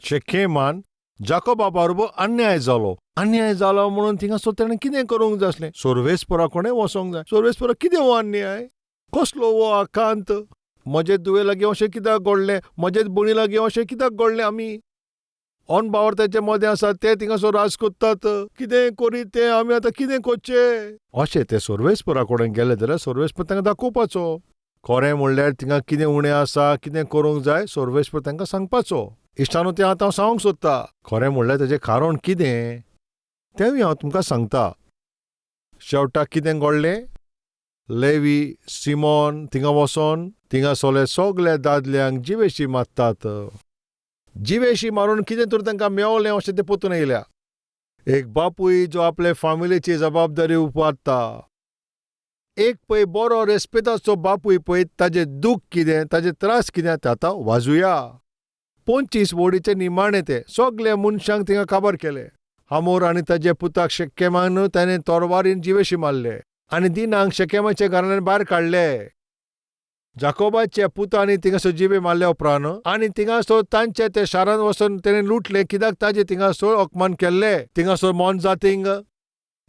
शेकेमान जाकोबा बरोबर अन्याय जालो म्हणून थिंगासर ताणें कितें करूंक जाय आसलें? सोर्वेस्परा कोणें वचोंक जाय. सोर्वेस्परा कितें हो अन्याय? कसलो हो आकांत? म्हजे दुवे लागीं अशें कित्याक घडलें? म्हजेच भणी लागीं अशें कित्याक घडलें? आमी ऑन बावर्ताचे मदें आसात ते थिंगासर राज कोत्तात. कितें करीत ते आमी आतां कितें करचें? अशें ते सोर्वेस्परा कडेन गेले जाल्यार सोर्वेस्पर तांकां दाखोवपाचो. खरें म्हणल्यार थिंगा कितें उणें आसा, कितें करूंक जाय, सोर्वेस्पर तांकां सांगपाचो. इश्टानो तें आतां हांव सांगूंक सोदतां. खरें म्हणल्यार तेजें कारण कितें तेंवूय हांव तुमकां सांगतां. शेवटाक कितें घडलें? लेवी, सिमोन थिंगा वचोन थिंगासोले सगल्या दादल्यांक जिवेशी मारतात. जिवेशी मारून कितें तरी तांकां मेवलें अशें ते पोतून येयल्या. एक बापूय जो आपले फामिलीची जबाबदारी उपारता. एक पळय बरो रेस्पेदाचो बापूय पळय ताजें दूख कितें, ताजे त्रास कितें तें आतां वाजुया. 25 वडीचे निमाणे ते सगल्या मनशांक थिंगा काबार केले. हामोर आनी ताजे पुताक शेकेमान ताणें तोरवारीन जिवेशी मारले आनी दिनांक शेकेमाच्या घरांतल्यान भायर काडले. जाकोबाच्या पुतांनी थिंगासर जिवे मारल्या उपरांत आनी थिंगासर तांचे ते शारांत वचून ताणें लुटले कित्याक ताजे थिंगासर अपमान केल्ले. थिंगासर मोनजातींक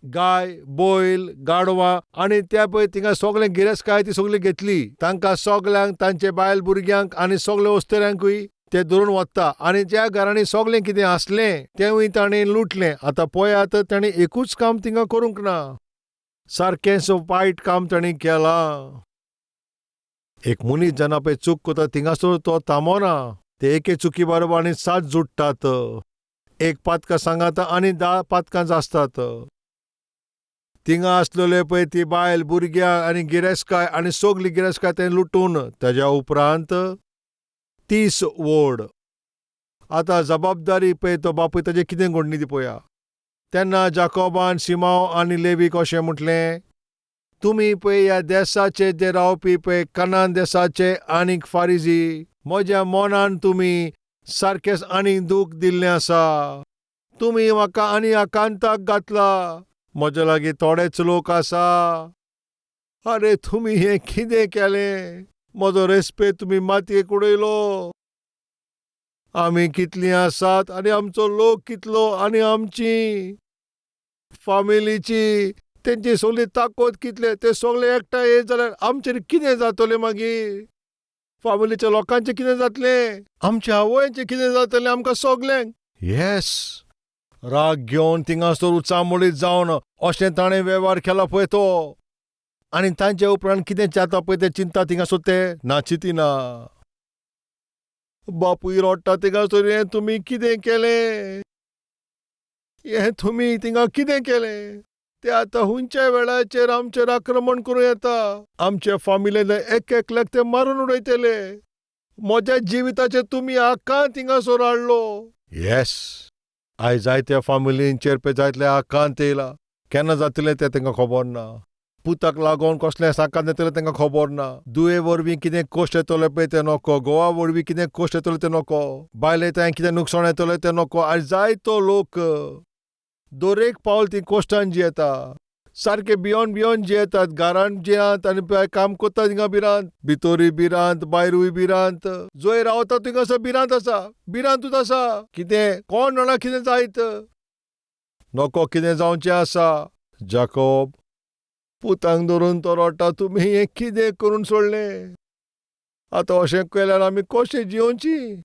गाय, बैल, गाडवां आनी त्या पळय थिंगा सगळें गिरेस्तकाय ती सगळी घेतली. तांकां सगल्यांक तांचे बायल भुरग्यांक आनी सगळ्या वस्तेऱ्यांकूय ते धरून वता आनी ज्या घरांनी सगळें कितें आसलें तेंवूय ताणें लुटलें. आतां पळयात ताणें एकूच काम थिंगा करूंक ना. सारकेंच वायट काम ताणें केलां. एक मनीस जेन्ना पळय चूक करता थिंगासर तो थांबना. ते एके चुकी बरोबर आनी 7 जुडटात. एक पातकां सांगात आनी 10 पातकां आसतात. थिंगा आसलेले पळय ती बायल भुरग्यां आनी गिरेस्तकाय आनी सगली गिरेस्तकाय तें लुटून ताज्या उपरांत 30 वड. आतां जबाबदारी पळय तो बापूय ताजें कितें घडणी ती पळया. तेन्ना जाकोबान सिमोन आनी लेवीक अशें म्हटलें, तुमी पळय ह्या देशाचे जे रावपी पळय कनान देशाचे आनीक फारिजी, म्हज्या मनान तुमी सारकेंच आनीक दूख दिल्लें आसा. तुमी म्हाका आनी आकांताक घातला. म्हजे लागीं थोडेच लोक आसा. अरे तुमी हें कितें केलें? म्हजो रेस्पेद तुमी मातयेक उडयलो. आमी कितलीं आसात आनी आमचो लोक कितलो आनी आमची फामिलीची तेंची सगळी ताकद कितले ते सगळे एकठांय येत जाल्यार आमचेर कितें जातलें मागीर? फामिलीच्या लोकांचें कितें जातलें? आमच्या आवयांचें कितें जातलें आमकां सगल्यांक? येस, राग घेवन थिंगासर उचामळीत जावन अशें ताणें वेव्हार केला पळय तो. आनी तांचे उपरांत कितें जाता पळय तें चिंता थिंगासर ते ना चिंतिना. बापूय रडटा थिंगासर, हें तुमी कितें केलें? हें तुमी थिंगा कितें केलें? ते आतां हुंयच्या वेळाचेर आमचेर आक्रमण करूं येता. आमचे फामिलेन एकल्याक ते मारून उडयतले. म्हज्या जिविताचेर तुमी आकांत थिंगासर हाडलो. येस, आयज जायत्या फामिलींचेर पळय जायतले आकांत येयला. केन्ना जातलें तें तांकां खबर ना. पुताक लागून कसलें आकांत येतलें तांकां खबर ना. दुये वरवीं कितें कश्ट येतले पळय तें नोको. घोवा वरवीं कितें कश्ट येतले तें नोको. बायलेतांय कितें नुकसाण येतलें तें नोको. आनी जायतो लोक दर एक पावल ती कश्टान जियेता. सारके भियोन जियेतात. घरांत जियात आनी काम कोत्ता थिंगा भिरांत. भितरूय भिरांत, भायरूय भिरांत. जंय रावता थिंगासर भिरांत आसा. भिरांतूच आसा. कितें कोण जाणा कितें जायत. नोको कितें जावचें आसा. जाकोब पुतांक धरून तो रडटा, तुमी हें कितें करून सोडलें? आतां अशें केल्यार आमी कशें जियोवचीं?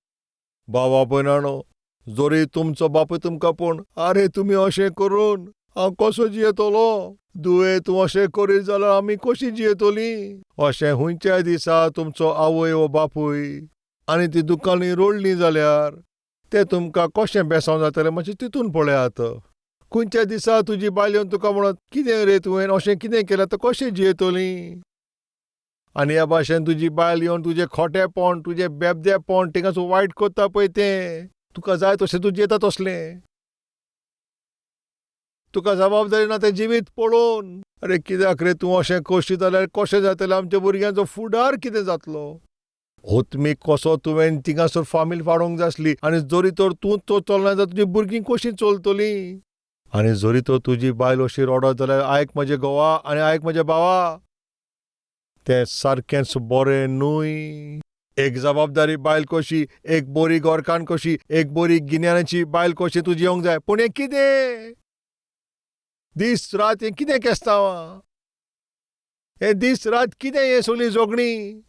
भावा भयणानो, जोरी तुमचो बापूय तुमकां पूण आरे तुमी अशें करून हांव कसो जियेतलो? दुये तूं अशें करीत जाल्यार आमी कशीं जियेतलीं? अशें हुंयच्या दिसा तुमचो आवय वा बापूय आनी ती दुखांनी रडलीं जाल्यार तें तुमकां कशें बेसांव जातलें मातशें चिंतून पळयात. खंयच्या दिसा तुजी बायल येवन तुका म्हणत, कितें रे तुवें अशें कितें केलें तर कशें जियेतलीं? आनी ह्या भाशेन तुजी बायल येवन तुजें खोटेपण, तुजें बेबदेपण थिंगासर वायट करता पळय तें तुका जाय तशें तूं जियेता तसलें. तुका जबाबदारी ना तें जिवीत पळोवन. अरे कित्याक रे तूं अशें करशीत जाल्यार कशें जातलें? आमच्या भुरग्यांचो फुडार कितें जातलो? ओत्मीक कसो तुवें थिंगासर फामील वाडोवंक जाय आसली. आनी जोरी तर तूं तो चलना जाल्यार तुजीं भुरगीं कशीं चलतलीं? आनी जोरी तर तुजी बायल अशी रडत जाल्यार आयक म्हजे घोवा आनी आयक म्हजे भावा, तें सारकेंच बरें न्हय. एक जबाबदारी बायल कशी, एक बरी गोरकान कशी, एक बरी गिन्यानाची बायल कशी तुजी येवंक जाय. पूण हें कितें? दीस रात हें कितें केस्तांवां? हें दीस रात कितें हें सगळी जोगणी?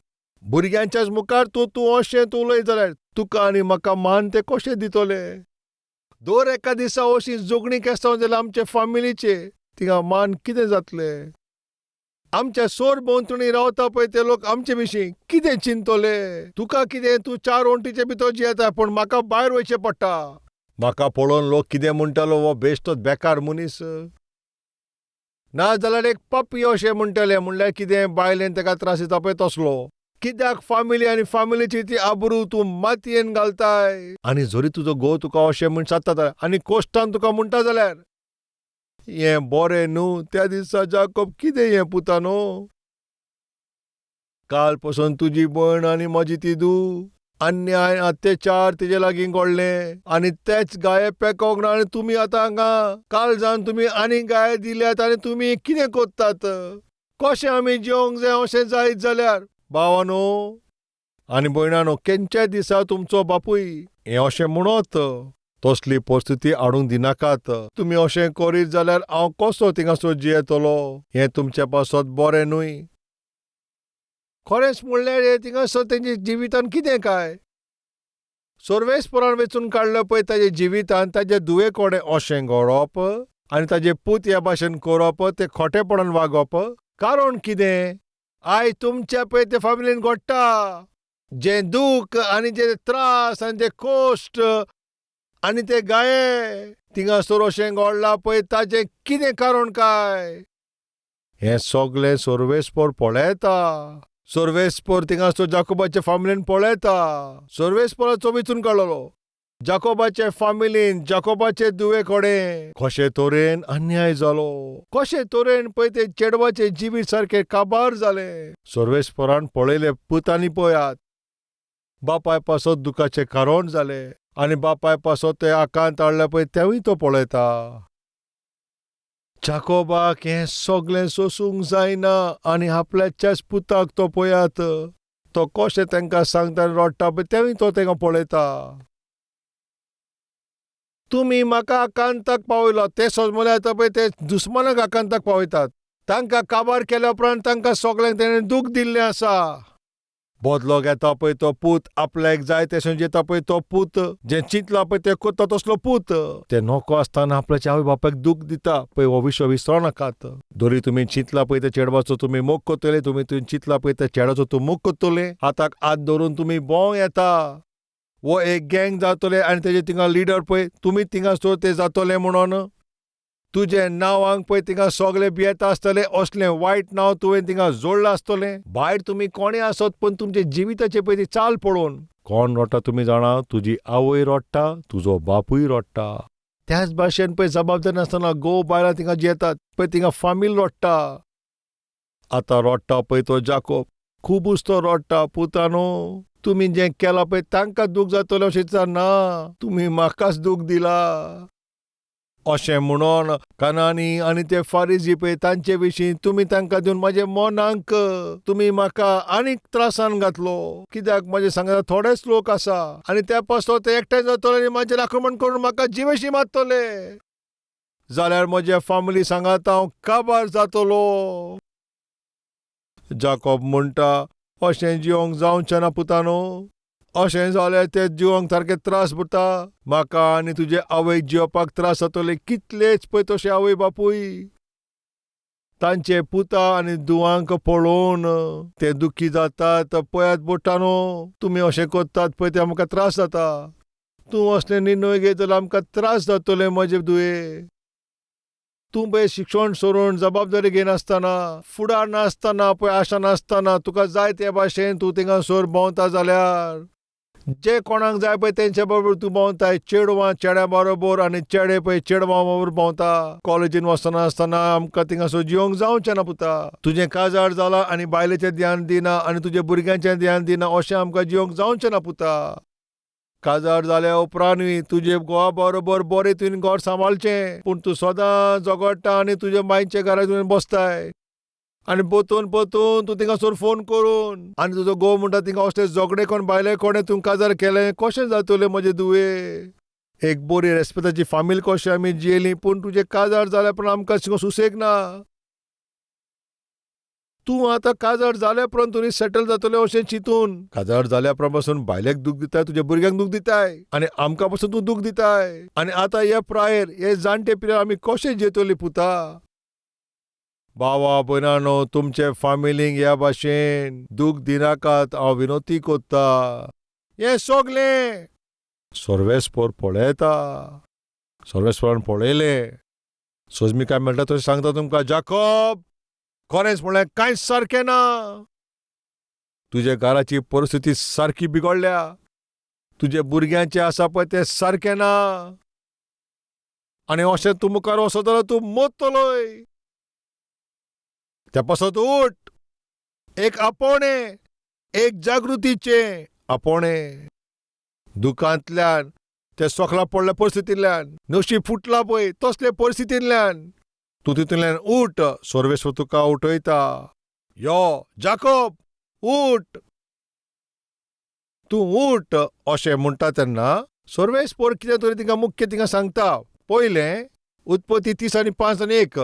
भुरग्यांच्याच मुखार तूं अशें उलयत जाल्यार तुका आनी म्हाका मान ते कशें दितले? दर एका दिसा अशी जोगणी केस्तांव जाल्यार आमचे फामिलीचे थिंगा मान कितें जातलें? आमच्या सोर भोंवतणी रावता पळय ते लोक आमचे विशीं कितें चिंततले? तुका कितें, तूं 4 वण्टीचे भितर जियेता, पूण म्हाका भायर वयचें पडटा. म्हाका पळोवन लोक कितें म्हणटलो, हो बेश्टोच बेकार मनीस. ना जाल्यार एक पप्पी अशें म्हणटले, म्हणल्यार कितें बायलेन ताका त्रास दिता पळय तसलो. कित्याक फामिली आनी फामिलीची ती आबरू तूं मातयेन घालताय? आनी जरी तुजो घोव तुका अशें म्हूण सांगता आनी कोश्टान तुका म्हणटा जाल्यार हें बरें न्हू. त्या दिसा जाकोब कितें हें पुतानो? काल पासून तुजी भयण आनी म्हजी तिदू अन्याय अत्याचार तिजे लागीं घडले आनी तेच गाये पेकोंक ना आनी तुमी आतां हांगा काल जावन तुमी आनी गाये दिल्यात आनी तुमी कितें कोत्तात? कशें आमी जेवंक जाय अशें जायत जाल्यार? भावानो आनी भयणानो, केन्च्याय दिसा तुमचो बापूय हें अशें म्हणत. तसली परिस्थिती हाडूंक दिनाकात. तुमी अशें करीत जाल्यार हांव कसो थिंगासर जियेतलो? हें तुमच्या पासत बरें न्हय. खरेंच म्हणल्यार हें थिंगासर तेंच्या जिवितान कितें काय? सर्वेस्परान वेचून काडलें पळय ताजे जिवितान ताजे दुवे कोडे अशें घडोवप आनी ताजे पूत ह्या भाशेन करप, तें खोटेपणान वागप. कारण कितें? आयज तुमच्या पळय ते फामिलीन घडटा जें दूख आनी जे त्रास आनी ते कोश्ट आनी ते गाये थिंगासर अशें घडलां पळय, ताजें कितें कारण काय? हें सगळें सर्वेस्पर पळयता. सर्वेस्पर थिंगासर जाकोबाचे फामिलीन पळयता. सर्वेस्पराचो वेचून काडलेलो जाकोबाचे फामिलीन जाकोबाचे दुवे कोडे कशे तरेन अन्याय जालो, कशे तरेन पळय ते चेडवाचे जिवीत सारके काबार जाले. सर्वेस्परान पळयले पुतांनी पळयात. बापाय पासत दुखाचे कारण जाले आनी बापाय पासत ते आकांत हाडले पळय तेवूय तो पळयता. जाकोबाक हें सगळें सोसूंक जायना आनी आपल्याच्याच पुताक तो पळयात. तो कशें तांकां सांगता आनी रडटा पळय तेवूय तो तांकां पळयता. तुमी म्हाका आकांताक पावयलो, ते सोजमले येता पळय ते दुस्मानाक आकांताक पावयतात. तांकां काबार केल्या उपरांत तांकां सगळ्यांक तेणें दूख दिल्लें आसा. बदलो घेता पळय तो पूत, आपल्याक जाय तशें जेता पळय तो पूत, जें चिंतलां पळय तें कोत्ता तसलो पूत, तें नको आसतना आपल्याच्या आवय बापायक दूख दिता पळय, हो विशय विसरो नाकात. जरी तुमी चिंतलां पळय त्या चेडवाचो तुमी मोग कोत्तले, तुमी चिंतलां पळय त्या चेड्याचो तूं मोग कोत्तले, हाताक हात धरून तुमी भोंव येता. वो एक गँग जातले आनी तेजे थिंगा लिडर पळय तुमी थिंगासर ते जातले म्हणून. तुजे नांवांक पळय थिंगा सगळे भियेता आसतले, असलें वायट नांव तुवें थिंगा जोडलां आसतलें. भायर तुमी कोणें आसत पूण तुमचे जिविताचे पळय ती चाल पळोवन कोण रडटा तुमी जाणा? तुजी आवय रडटा, तुजो बापूय रडटा. त्याच भाशेन पळय जबाबदारी नासतना घोव बायलां थिंगा जियेतात पळय थिंगा फामील रडटा. आतां रडटा पळय तो जाकोब, खुबूच तो रडटा. पुतानो, तुमी जें केलां पळय तांकां दूख जातलें अशें दिसता ना, तुमी म्हाकाच दूख दिला. अशें म्हणून कानानी आनी ते फारिजी पळय तांचे विशीं तुमी तांकां दिवन म्हाजे मनांक तुमी म्हाका आनीक त्रासान घातलो. कित्याक म्हाजे सांगात थोडेच लोक आसा आनी त्या पासत ते एकठांय जातले आनी म्हाजेर आक्रमण करून म्हाका जिवेशी मारतले. जाल्यार म्हजे फामिली सांगात हांव काबार जातलो. जाकोब म्हणटा, अशें जिवंक जावचें ना पुतानो. अशें जाल्यार ते जिवंक सारके त्रास पडटा. म्हाका आनी तुजे आवयक जिवपाक त्रास जातले. कितलेच पळय तशे आवय बापूय तांचे पुता आनी दुवांक पळोवन ते दुखी जातात. पळयात बुटानो, तुमी अशें कोत्तात पळय ते आमकां त्रास जाता. तूं असले निर्णय घेत जाल्यार आमकां त्रास जातले म्हजे दुये. तूं पळय शिक्षण सोडून जबाबदारी घेनासतना, फुडार नासतना पळय आशा नासतना तुका जाय ते भाशेन तूं थिंगासर भोंवता जाल्यार जे कोणाक जाय पळय तेंचे बरोबर तूं भोंवताय. चेडवां चेड्या बरोबर आनी चेडे पळय चेडवां बरोबर भोंवता. कॉलेजीन वचना आसतना आमकां थिंगासर जिवंक जावचें ना पुता. तुजें काजार जालां आनी बायलेचें ध्यान दिना आनी तुज्या भुरग्यांचें ध्यान दिना अशें आमकां जिवंक जावचें ना पुता. काजार जाल्या उपरांतूय तुजे घोवा बरोबर बरें तुवें घर सांबाळचें, पूण तूं सदां झगडटा आनी तुज्या बायच्या घरांत तुवें बसताय. आनी पोतून तूं थिंगासोर फोन करून आनी तुजो घोव म्हणटा थिंगा असले झगडे कोण बायले कोणें तूं काजार केलें, कशें जातलें म्हजे दुवे. एक बरी रेस्पेदाची फामील कशें आमी जियेलीं, पूण तुजें काजार जाल्या उपरांत आमकां थिंगा सुसेग ना. तूं आतां काजार जाल्या उपरांत तरी सेटल जातलें अशें चिंतून काजार जाल्या उपरांत पासून बायलेक दूख दिताय, तुज्या भुरग्यांक दूख दिताय आनी आमकां पासून तूं दूख दिताय. आनी आतां हे प्रायर हे जाणटे पिरायेर आमी कशें जियेतलीं पुता. भावा भयणानो, तुमचे फामिलींक ह्या भाशेन दूख दिनाकात हांव विनोती कोत्ता. हें सोगलें सोर्वेस्पोर पळयता. सोर्वेस्पोरान पळयलें. सोजमी काय म्हणटा तशें सांगता तुमकां, जाकोब खरेंच म्हणल्यार कांयच सारकें ना. तुजे घराची परिस्थिती सारकी बिगडल्या. तुजे भुरग्यांचें आसा पळय तें सारकें ना. आनी अशें तूं मुखार वचत जाल्यार तूं मोडटलोय. त्या पासत उठ. एक आपोवणें, एक जागृतीचें आपोवणें. दुखांतल्यान, ते सोकला पडल्या परिस्थितींतल्यान, नशीब फुटला पळय तसले परिस्थितींतल्यान तूं तितूंतल्यान उठ. सोर्वेस्वर तुका उठयता. यो जाकोब उठ. तूं उठ अशें म्हणटा तेन्ना सोर्वेस्पोर कितें तरी तिंगा मुख्य तिंगा सांगता. पयलें उत्पत्ती 30:5-1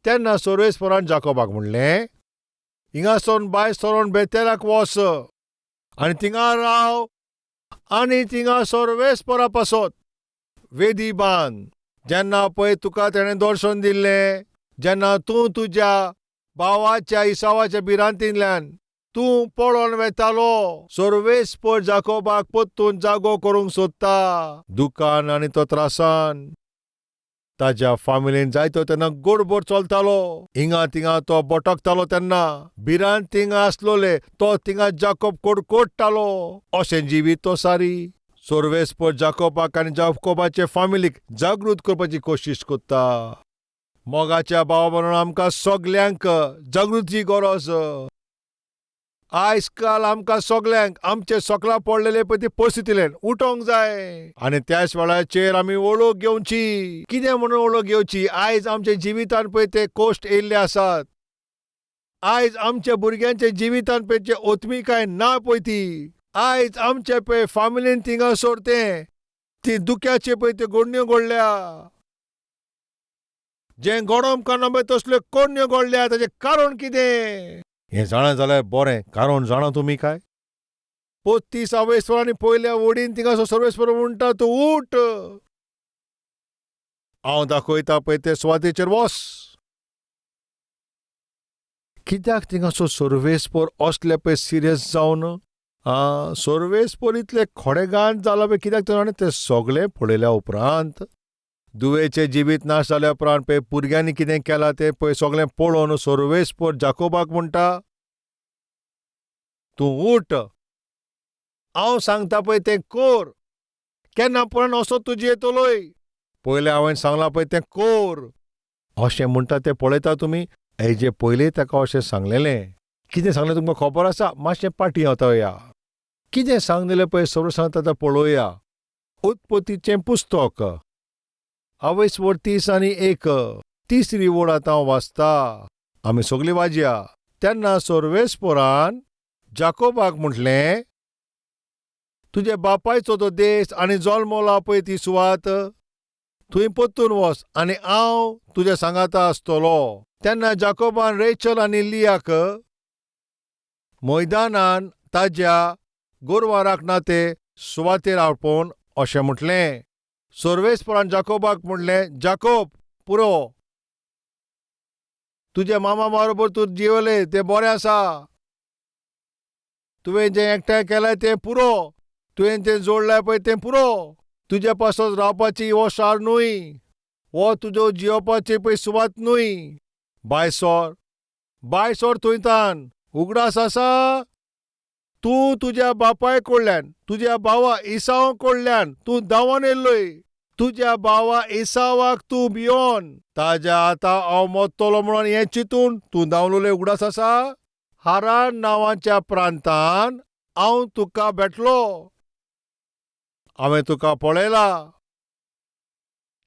तेन्ना सोर्वेस्पोरान जाकोबाक म्हणलें, हिंगासोन भायर सरोन बेतेलाक वच आनी थिंगा राव आनी थिंगा सोर्वेस्पोरा पासत वेदी बांद. जेन्ना पळय तुका तेणें दर्शन दिल्लें, जेन्ना तूं तुज्या भावाच्या इसावाच्या भिरांतींतल्यान तूं पळोवन वेतालो, सोर्वेस्पोर जाकोबाक परतून जागो करूंक सोदता. दुखान आनी तो त्रासान ताज्या फामिलीन जायतो तेन्ना गोडबोर चलतालो. हिंगा थिंगा तो भटकतालो तेन्ना भिरांत थिंगा आसलोले तो थिंगा जाकोब कोडकोडटालो. अशें जिवीत तो सारी. सोर्वेस्पोर जाकोबाक आनी जाकोबाचे फामिलीक जागृत करपाची कोशिश कोत्ता. मोगाच्या भावा भयणानो, आमकां सगल्यांक जागृतीची गरज. आयज काल आमकां सगल्यांक आमचे सोकला पडलेले पळय ते परिस्थितींतल्यान उठोंक जाय. आनी त्याच वेळाचेर आमी वळख घेवची. कितें म्हणून वळख घेवची? आयज आमच्या जिवितांत पळय ते कोश्ट येयल्ले आसात. आयज आमच्या भुरग्यांच्या जिवितांत पळय जे ओतमीकाय ना पळय ती. आयज आमचे पळय फामिलीन थिंगासोर ती दुख्याचे पळय त्यो गोडण्यो घडल्या. जें घडोवंक कांय ना पळय तसल्यो कोडण्यो घडल्या. ताचें कारण कितें? हें जाणा जाल्यार बरें. कारण जाणा तुमी काय? 35 पयल्या वडीन थिंगासोर सोर्वेस्पोर म्हणटा, तूं उठ. हांव दाखयता पळय ते सुवातेचेर वच. कित्याक थिंगासोर सोर्वेस्पोर असले पळय सिरियस जावन सोर्वेस्पोर इतले खोडेगांठ जाला पळय. कित्याक ताणें तें सगळें पळयल्या उपरांत, दुवेचें जिवीत नाश जाल्या उपरांत पळय भुरग्यांनी कितें केलां तें पळय सगळें पळोवन सोर्वेस्पोर जाकोबाक म्हणटा, तूं उठ. हांव सांगता पळय तें कोर. केन्ना परत असो तूं जियेतलोय. पयलें हांवें सांगलां पळय तें कोर. अशें म्हणटा तें पळयता तुमी. हेजे पयलीं ताका अशें सांगलेलें. कितें सांगलें तुमकां खबर आसा? मातशें पाटी वचया. कितें सांगलेलें पळय सगळें सांगता तें पळोवया. उत्पत्तीचें पुस्तक 28:30-1 तिसरी वड आतां हांव वाचता. आमी सगळीं वाजया. तेन्ना सोर्वेस्पोरान जाकोबाक म्हटलें, तुजे बापायचो तो देश आनी जल्मला पळय ती सुवात, थंय परतून वच आनी हांव तुज्या सांगाता आसतलो. तेन्ना जाकोबान रेचल आनी लियाक मैदानान ताज्या गोरवां राखना ते सुवातेर आपोवन अशें म्हटलें. सोर्वेस्पोरान जाकोबाक म्हणलें, जाकोब पुरो. तुज्या मामा बरोबर तूं जियेलें तें बरें आसा. तुवें जें एकठांय केलां तें पुरो. तुवें तें जोडलां पळय तें पुरो. तुज्या पासत रावपाची हो शार न्हूय. हो तुजो जियोवपाची पळय सुवात न्हूय. भायर सर थंयतान. उगडास आसा. तूं तुज्या बापाय कडल्यान, तुज्या भावा इसावा कडल्यान तूं धांवन येयल्लोय. तुज्या भावा इसावाक तूं भियोन ताज्या आतां हांव मोडटलों म्हणून हें चिंतून तूं धांवलोलें उगडास आसा. हारान नांवाच्या प्रांतान हांव तुका भेटलो. हांवें तुका पळयलां.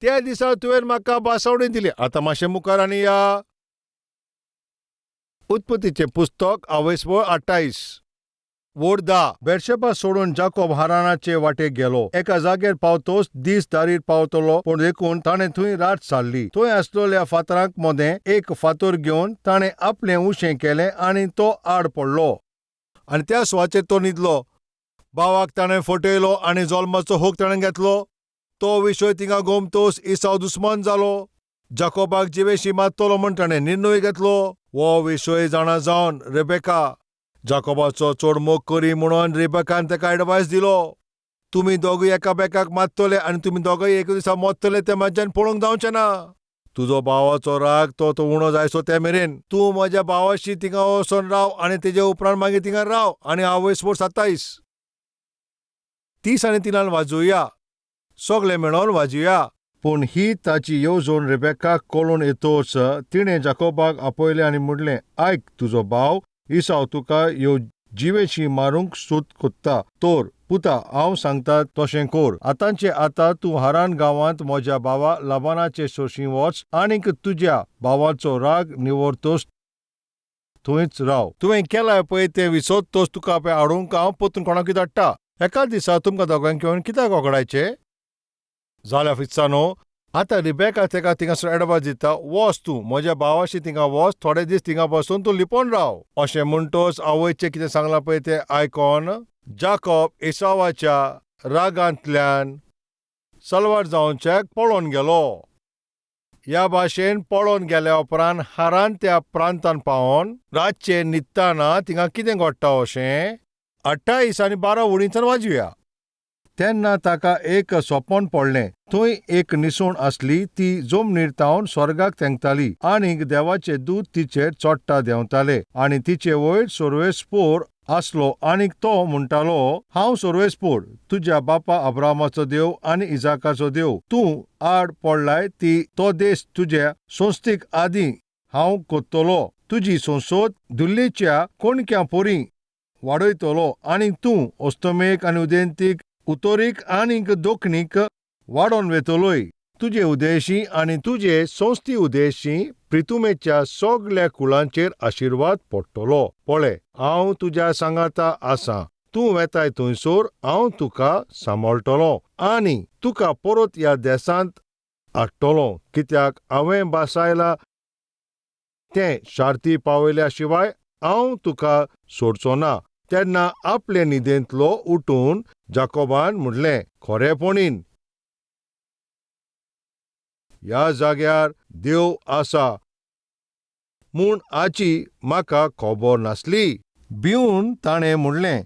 त्या दिसा तुवें म्हाका बासवणी दिली. आतां मातशें मुखार आनी या. उत्पत्तीचे पुस्तक 28 वोड 10. बेर्शेबा सोडून जाकोब हारानाचे वाटेक गेलो. एका जागेर पावतोच दीस दारीर पावतलो, पूण देखून ताणें थंय रात सारली. थंय आसलेल्या फातरांक मोदें एक फातर घेवन ताणें आपलें उशें केलें आनी तो आड पडलो. आनी त्या सुवातेर तो न्हिदलो. भावाक ताणें फटयलो आनी जल्माचो हूक ताणें घेतलो. तो विशय थिंगा गोमतोस ईसाव दुस्मान जालो. जाकोबाक जिवेशी मारतलो म्हूण ताणें निर्णय घेतलो. हो विशय जाणा जावन रेबेका जाकोबाचो चड मोग करी म्हणून रेबेकान ताका एडवायस दिलो. तुमी दोगूय एकामेकाक मारतले आनी तुमी दोगूय एक दिसा मोरतले तें म्हाज्यान पळोवंक जावचें ना. तुजो भावाचो राग तो उणो जायसो ते मेरेन तूं म्हज्या भावाशी थिंगा वचोन राव आनी तेजे उपरांत मागीर थिंगा राव आनी हांव 27 30 आनी 3 वाजोवया. सगळे मेळोन वाजोवया. पूण ही ताची येवजण रेबेकाक कळून येतोच तिणें जाकोबाक आपयलें आनी म्हणलें, आयक, तुजो भाव ईसाव तुका ह्यो जिवेशी मारूंक सूत कोत्ता. तर पुता, हांव सांगता तशें कर. आतांचे आतां तूं हारान गांवांत म्हज्या भावा लाबानाचे सोशी वच आनीक तुज्या भावाचो राग निवरतोस थंयच राव. तुवें केलां पळय तें विसरतोस तुका हाडूंक हांव परतून कोणाकूय धाडटा. एका दिसा तुमकां दोगांक घेवन कित्याक वगडायचें? जाल्यार फित्सानो, आतां रिबेका ताका थिंगासर एडवायस दिता, वच तूं म्हज्या भावाशी थिंगा वच, थोडे दीस थिंगा बसून तूं लिपोन राव. अशें म्हणटोच आवयचें कितें सांगलां पळय तें आयकोन जाकोब ईसावाच्या रागांतल्यान सलवार जावच्याक पळोवन गेलो. ह्या भाशेन पळोवन गेल्या उपरांत हारान त्या प्रांतान पावोन रातचे न्हिदतना थिंगा कितें घडटा अशें 28 आनी 12 वडींच्यान वाजोवया. तेन्ना ताका एक सोपन पडलें. थंय एक निसोण आसली, ती जमनीर तावन स्वर्गाक तेंगताली आनीक देवाचे दूत तिचेर चोडटा देंवताले. आनी तिचे वयर सर्वेस्पोर आसलो आनीक तो म्हणटालो, हांव सर्वेस्पोर, तुज्या बापा अब्रामाचो देव आनी इजाकाचो देव. तूं आड पडलाय ती तो देश तुज्या संस्थीक आदीं हांव कोत्तलो. तुजी संसद दुल्लेच्या कोणक्या पोरी वाडयतलो आनी तूं अस्तमेक आनी उदेंतीक उत्तरीक आनीक दखणीक वाडोवन वेतलोय. तुजे उदेशी आनी तुजे संस्थी उदेशी प्रितुमेच्या सगळ्या कुळांचेर आशिर्वाद पडटलो. पळय, हांव तुज्या सांगाता आसां. तूं वेताय थंयसर हांव तुका सांबाळटलों आनी तुका परत ह्या देशांत हाडटलों, कित्याक हांवें बासायलां तें शार्ती पावयल्या शिवाय हांव तुका सोडचो ना. तेन्ना आपले न्हिदेंतलो उठून जाकोबान म्हणलें, खरेपणीन ह्या जाग्यार देव आसा म्हूण हाची म्हाका खबर नासली. भिवन ताणें म्हणलें,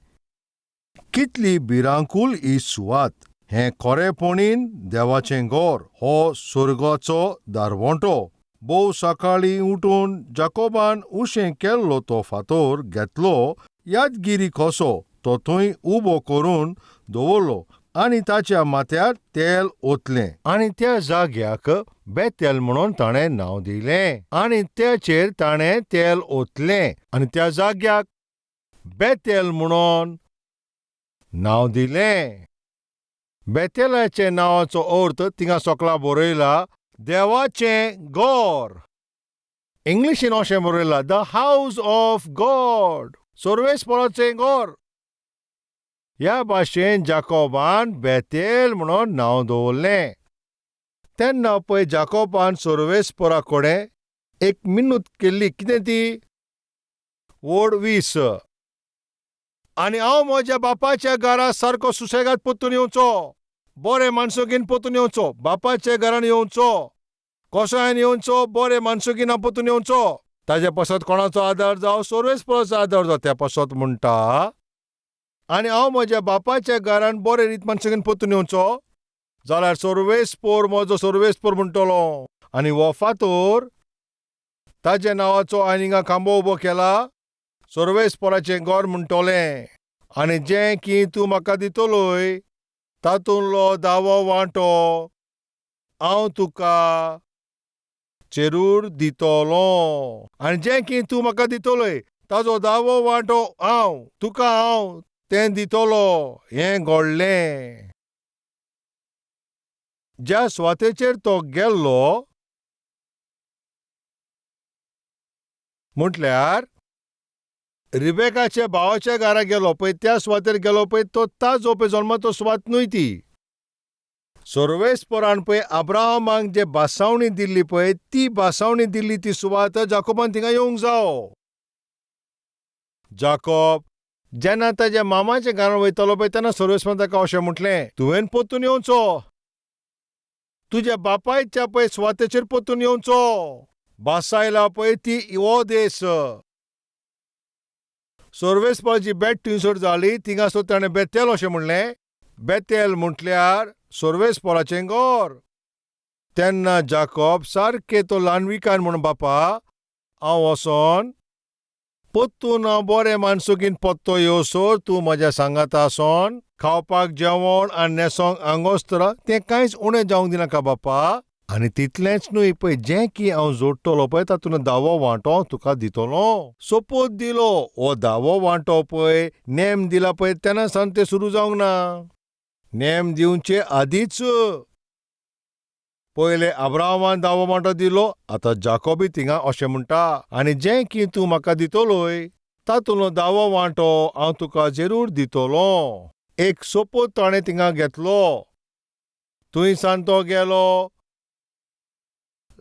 कितली भिरांकूळ ही सुवात. हें खरेपणीन देवाचें घर, हो स्वर्गाचो दारवंटो. भोव सकाळीं उठून जाकोबान उशें केल्लो तो फातर घेतलो, यादगिरी कसो तो थंय उबो करून दवरलो आनी ताच्या माथ्यार तेल ओतलें आनी त्या जाग्याक बेतेल म्हणून ताणें नांव दिलें. आनी त्याचेर ताणें तेल ओतलें आनी त्या जाग्याक बेतेल म्हणून नांव दिलें. बेतेलाचे नांवाचो अर्थ थिंगा सकला बरयला, देवाचें घर. इंग्लिशीन अशें बरयलां, द हाऊस ऑफ गॉड, सर्वेस्पराचें घर. ह्या भाशेन जाकोबान बेतेल म्हणून नांव दवरलें. तेन्ना पळय जाकोबान सर्वेस्परा कडेन एक मिनूत केल्ली. कितें ती? वोड 20. आनी हांव म्हज्या बापाच्या घरा सारको सुसेगाद परतून येवचो, बरे माणसुगीन परतून येवचो, बापाच्या घरान येवचो, कसायान येवचो, बरे माणसुगीन हांव परतून येवचो. ताजे पासत कोणाचो आदार जावं? सर्वेस्पराचो आदार जावं. त्या पासत म्हणटा, आनी हांव म्हज्या बापाच्या घरान बरे रीत माणसुगीन परतून येवचो, जाल्यार सर्वेस्पोर म्हजो सर्वेस्पोर म्हणटलो. आनी हो फातर ताजे नांवाचो हांवें हिंगा खांबो उबो केला, सर्वेस्पराचें घर म्हणटलें. आनी जें की तूं म्हाका दितलोय तातूंतलो दावो वांटो हांव तुका चेरूर दितलों. आनी जें की तूं म्हाका दितलोय ताजो दावो वांटो तुका हांव तें दितलो. हें घडलें. ज्या सुवातेचेर तो गेल्लो म्हटल्यार रिबेकाच्या भावाच्या घरा गेलो पळय त्या सुवातेर गेलो पळय तो जो पळय जल्मा तो सुवात न्हय ती. सोर्वेस्पोरान पळय अब्राहमाक जे बासावणी दिल्ली पळय ती बासावणी दिल्ली ती सुवात जाकोबान थिंगा येवंक जावो. जाकोब जेन्ना ताच्या मामाच्या घरान वयतालो पळय तेन्ना सोर्वेस्पोरान ताका अशें म्हटलें, तुवें परतून येवचो, तुज्या बापायच्या पळय सुवातेचेर परतून येवचो. बासायला पळय ती हो देश. सोर्वेस्पोराची बेट थंयसर जाली थिंगासर ताणें बेतेल अशें म्हणलें. बेतेल म्हटल्यार सोर्वेस्पोराचें घर. तेन्ना जाकोब सारकें तो ल्हान विकान म्हण बापा हांव वचोन परतून हांव बरें मानसुकीन पत्तो येवसोर तूं म्हज्या सांगात आसोन खावपाक जेवण आनी न्हेसोंक आंगोस्त्र तें कांयच उणें जावंक दिनाका बापा. आनी तितलेंच न्हय पळय जें की हांव जोडटलो पळय तातूंत 10वो वांटो तुका दितलो. सोपोत दिलो हो 10वो वांटो पळय नेम दिला पळय तेन्ना सावन तें सुरू जावंक ना. नेम दिवचे आदींच पयले अब्राहमान 10वो वांटो दिलो, आतां जाकोबी थिंगा अशें म्हणटा आनी जें की तूं म्हाका दितलोय तातूंतलो 10वो वांटो हांव तुका जरूर दितलो. एक सोपोत ताणें थिंगा घेतलो. थंयसान तो गेलो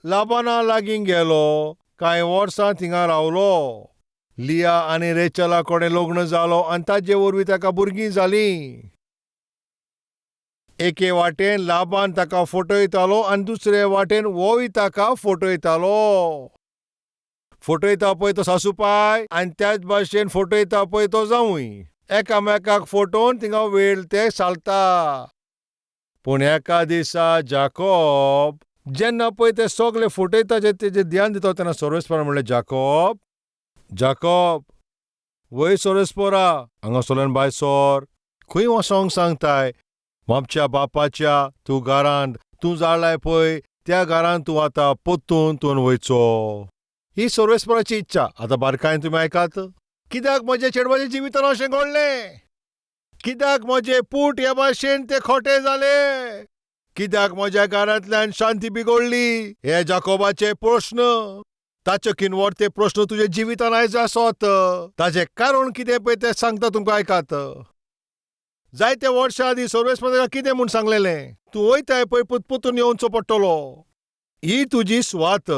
लाबाना लागीं गेलो. कांय वर्सां थिंगा रावलो. लिया आनी रेचला कडेन लग्न जालो आनी ताजे वरवीं ताका भुरगीं जालीं. एके वाटेन लाबान ताका फटयतालो आनी दुसरे वाटेन वोय ताका फटयतालो. फटयता पळय तो सासूपाय आनी त्याच भाशेन फटयता पळय तो जावूय. एकामेकाक फटोवन थिंगा वेळ ते सालता. पूण एका दिसा जाकोब जेन्ना पळय ते सगळे फटयताचे तेजेर ध्यान दिता तेन्ना सोर्वेस्पोरान म्हणलें, जाकोब जाकोब वय सोर्वेस्पोरा हांगासरल्यान भायर सोर. खंय वसोंक सांगताय? आमच्या बापाच्या तूं घरांत तूं जाळ्ळाय पळय त्या घरांत तूं आतां परतून तुवें वयचो. ही सोर्वेस्पोराची इच्छा. आतां बारकायेन तुमी आयकात. कित्याक म्हज्या चेडवाच्या जिवितांत अशें घडलें? कित्याक म्हजे पूट हे भाशेन ते खोटे जाले? कित्याक म्हज्या घरांतल्यान शांती बिगडली? हे जाकोबाचे प्रश्न. ताचे किनवट ते प्रश्न तुजे जिवितांत आयज आसत. ताचें कारण कितें पळय तें सांगता तुमकां आयकात. जायते वर्सां आदीं सोर्वेस्पोरान कितें म्हूण सांगलेलें? तूं वयताय पळय परतून येवचो पडटलो. ही तुजी सुवात.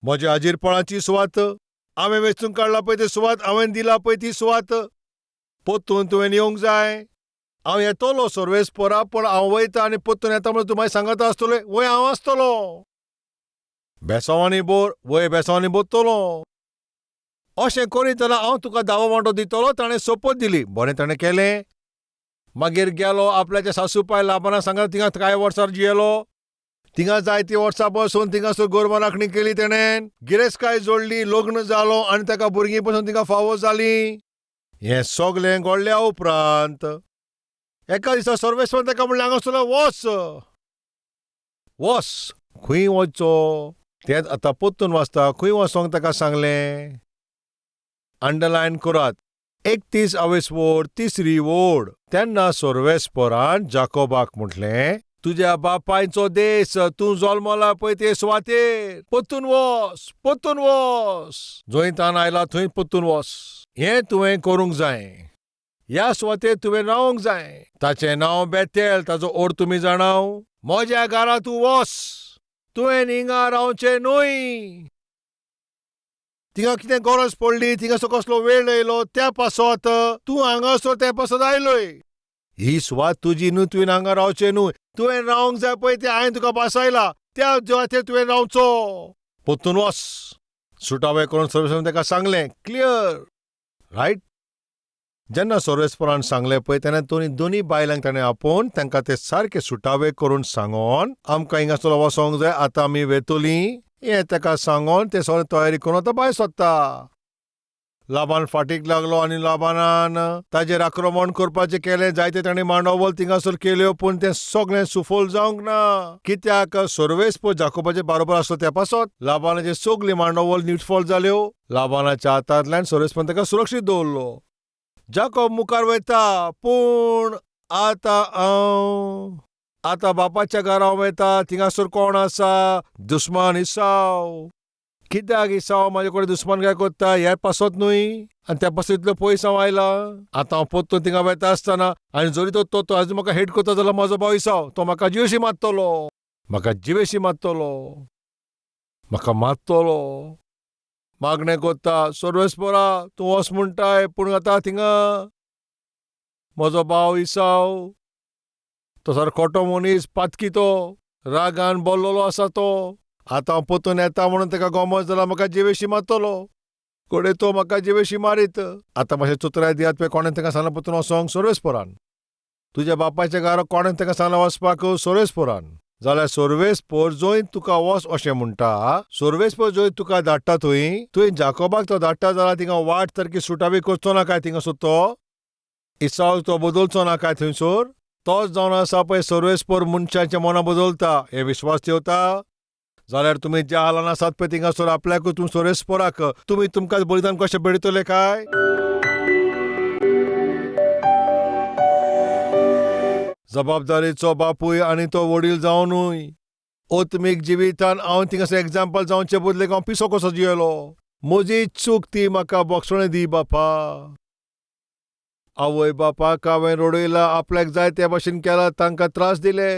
म्हज्या आजीरपणाची सुवात. हांवें वेंचून काडला पळय ती सुवात, हांवें दिला पळय ती सुवात. परतून तुवें येवंक जाय. हांव येतलो सोर्वेस्पोरा पूण हांव वयता आनी परतून येता म्हणून तूं मागीर सांगता आसतलो वय हांव आसतलो. बेसांवांनी बोर वय बेसांवांनी बोरतलो. अशें करीतना हांव तुका 10वो वांटो दितलो. ताणें सोपत दिली. बरें ताणें केलें. मागीर गेलो आपल्याच्या सासूपाय लाबाना सांगात थिंगा कांय वर्सां जियेलो. थिंगा जायतीं वर्सां बसून थिंगासर गोरवां राखणी केली तेणें. गिरेस्तकाय जोडली, लग्न जालो आनी ताका भुरगीं पसून थिंगा फावो जालीं. हें सगलें घडल्या उपरांत एका दिसा सोर्वेस्पोरान ताका म्हणलें, हांगासरलो वच. वच. खंय वचचो? तेंच आतां परतून वाचता. खंय वचोंक ताका सांगलें? अंडरलायन करात. 31 वोड 3री वोड. तेन्ना सोर्वेस्पोरान जाकोबाक म्हटलें, तुज्या बापायचो देश तूं जल्मला पळय ते सुवातेर परतून वच, परतून वच. जंय तान आयला थंय परतून वच. हें तुवें करूंक जाय. ह्या सुवातेर तुवें रावंक जाय. ताचें नांव बेतेल. ताचो अर्थ तुमी जाणाव? म्हज्या घरा तूं वच. तुवें हिंगा रावचें न्हय. थिंगा कितें गरज पडली, थिंगासर कसलो वेळ येयलो त्या पासत तूं हांगासर त्या पासत आयलोय. ही सुवात तुजी न्हय, तुवें हांगा रावचें न्हय. तुवें रावंक जाय पळय तें हांवें तुका बासायला त्या सुवातेर तुवें रावचो. परतून वच. सुटावे करून सोर्वेस्पोरान ताका सांगलें. क्लियर? रायट? जेन्ना सोर्वेस्पोरान सांगलें पळय तेन्ना दोनी बायलांक ताणें आपोवन तांकां ते सारके सुटावे करून सांगोन आमकां हिंगासर वसोंक जाय, आतां आमी वेतलीं हें ताका सांगोन ते सगळे तयारी करून आतां भायर सरता. लाबान फाटीक लागलो आनी लाबानान ताजेर आक्रमण करपाचें केलें. जायते ताणें मांडवल थिंगासर केल्यो पूण तें सगळें सुफल जावंक ना. कित्याक सोर्वेस्पोर जाकोबाचे बरोबर आसलो त्या पासत. लाबानाचे सगळी मांडवल निटफळ जाल्यो. लाबानाच्या हातांतल्यान सोर्वेस्पोरान ताका सुरक्षीत दवरलो. जाकोब मुखार वयता. पूण आतां बापाच्या घरा वयता. थिंगासर कोण आसा? दुस्मान इसाव. कित्याक इसाव म्हाजे कडेन दुस्मान काय कोत्ता हें पासत न्हय आनी त्या पासून इतलो पयस हांव आयला. आतां हांव पोत्तून थिंगा वेता आसतना आनी जरी तो आजून म्हाका हेट करता जाल्यार म्हाजो भाव इसाव तो म्हाका जिवेशी मारतलो. म्हाका मारतलो. मागणें कोत्ता सर्वेस्परा तूं वच म्हणटाय पूण आतां थिंगा म्हजो भाव इसाव तो सारको खोटो मनीस पातकी तो रागान बोल्लोलो आसा तो. आतां हांव पोत्तून येता म्हणून ताका गोमोत जाल्यार म्हाका जिवेशी मारतलो. कोडे तो म्हाका जिवेशी मारीत. आतां मातशें चुत्राय दियात पळय कोणें ताका सांगलां पोत्तून वचोंक सर्वेस्परान. तुज्या बापाच्या घरा कोणें ताका सांगलां वचपाक सर्वेस्परान. जाल्यार सर्वेस्पर जंय तुका वच अशें म्हणटा सर्वेस्पर जंय तुका धाडटा थंय तुवें जाकोबाक तो धाडटा जाल्यार थिंगा वाट सारकी सुटावी करचो ना काय थिंगासर तो इसाव तो बदलचो ना काय थंयसर. तोच जावन आसा पळय सर्वेस्पर मनशाचें मनां बदलता हे विश्वास ठेवता. जाल्यार तुमी ज्या हालान आसात पळय थिंगासर आपल्याकूच तुमी सर्वेस्पराक तुमी तुमकां बलिदान कशें बेडितले काय. जबाबदारीचो बापूय आनी तो वडील जावनूय ओत्मीक जिवितान हांव थिंगासर एग्जाम्पल जावचे बदले हांव पिसो कसो जियेलो. म्हजी चूक ती म्हाका बोक्षणें दी बापा. आवय बापाक हांवें रडयला आपल्याक जाय ते भाशेन केला तांकां त्रास दिले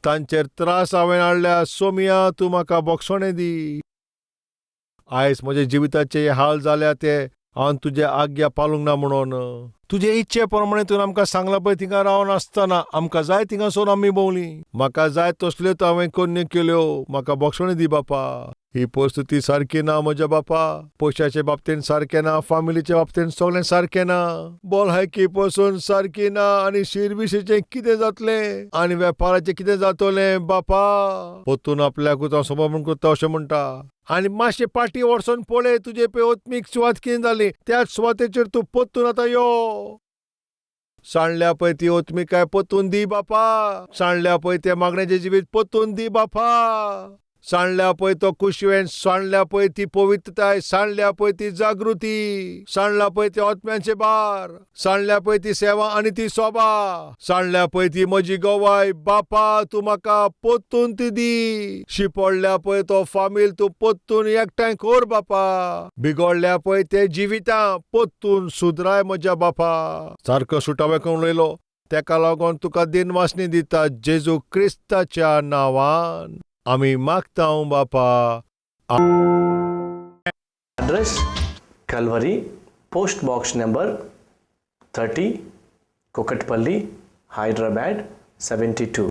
तांचेर त्रास हांवें हाडल्या. सोमिया तूं म्हाका बोक्षणें दी. आयज म्हजे जिविताचे हे हाल जाल्या ते हांव तुजे आज्ञा पाळूंक ना म्हणून. तुजे इच्छे प्रमाणे तुवें आमकां सांगलां पळय थिंगा रावन आसतना आमकां जाय थिंगासर आमी भोंवलीं. म्हाका जाय तसल्योच हांवें कन्यो केल्यो. म्हाका बोक्षणें दी बापा. ही परिस्थिती सारकी ना म्हज्या बापा. पयशाचे बाबतींत सारकें ना, फामिलीचे बाबतींत सगळें सारकें ना, भलायकी पासून सारकी ना आनी शिरविशीचें कितें जातलें आनी वेपाराचें कितें जातलें बापा. पोत्तून आपल्याकूच हांव समर्पण करता अशें म्हणटा. आनी मातशें फाटीं वचोन पळय तुजे पळय ओत्मीक सुवात कितें जाली त्याच सुवातेचेर तूं पोत्तून आतां यो. सांडल्या पळय ती ओत्मीकाय पोत्तून दी बापा. सांडल्या पळय तें मागणेचें जिवीत पोत्तून दी बापा. सांडल्या पळय तो कुशवें, सांडल्या पळय ती पवित्रताय, सांडल्या पळय ती जागृती, सांडल्या पळय ते ओत्म्यांचे भार, सांडल्या पळय ती सेवा आनी ती सोबा, सांडल्या पळय ती म्हजी गोवाय बापा. तूं म्हाका पोत्तून ती दी. शिपडल्या पळय तो फामील तूं पोत्तून एकठांय कर बापा. बिगडल्या पळय ते जिवितां पोत्तून सुधराय म्हज्या बापा. सारको सुटावे करून उलयलो तेका लागून तुका दिनवासनी दिता जेजू क्रिस्ताच्या नांवान आमी मागतां बापा. Address Calvary, Post Box number 30, Kokatpalli, Hyderabad 72.